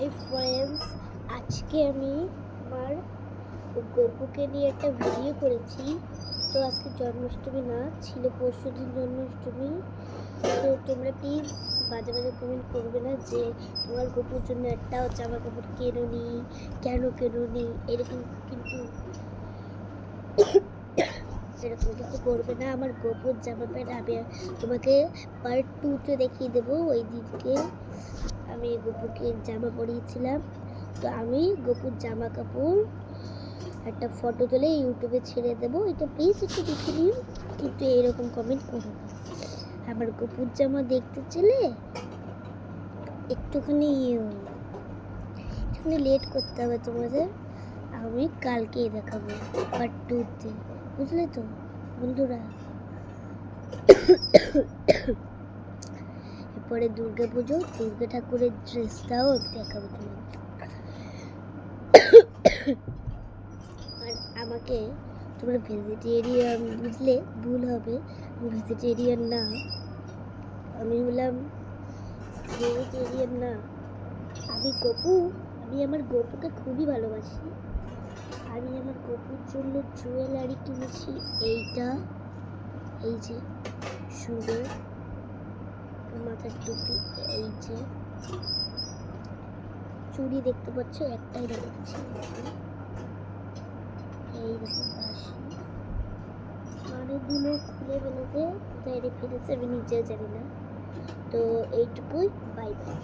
Hi friends, আজকে আমি আমার গপুকে নিয়ে একটা ভিডিও করেছি। তো আজকে জন্মাষ্টমী না, ছিল পরশুদিন জন্মাষ্টমী। তো তোমরা প্লিজ বাজে বাজে কমেন্ট করবে না যে তোমার গপুর জন্য একটাও জামা কাপড় কেনোনি, কেন কেনোনি, এরকম কিন্তু করবে না। আমার গপুর জামা প্যান্ট আমি তোমাকে পার্ট 2-তে দেখিয়ে দেবো। ওই দিনকে আমি গপুকে জামা পরিয়েছিলাম। তো আমি গপুর জামা কাপড় একটা ফটো তুলে ইউটিউবে ছেড়ে দেবো, এটা প্লিজ একটু দেখে নিও। কিন্তু এরকম কমেন্ট করো না। আমার গপুর জামা দেখতে চলে একটুখানি লেট করতে হবে তোমাদের। আমি কালকেই দেখাবো পার্ট 2-তে, বুঝলে তো বন্ধুরা। এরপরে দুর্গা পুজো, দুর্গা ঠাকুরের ড্রেসটাও দেখাবো তোমাদের। আর আমাকে তোমরা ভেজিটেরিয়ান বুঝলে ভুল হবে, আমি ভেজিটেরিয়ান না, আমি হলাম ভেজিটেরিয়ান না, আমি গপু। আমি আমার গপুকে খুবই ভালোবাসি। আমি আমার গপুর জন্য জুয়েলারি কিনেছি। এইটা, এই যে সুন্দর মাথার টুপি, এই যে চুড়ি দেখতে পাচ্ছ, একটাই দেখাচ্ছি, এই দেখো বাসি। অনেকগুলো খুলে ফেলেছে, কোথায় রেখে ফেলেছে আমি নিজেও জানি না। তো এইটুকুই, বাই বাই।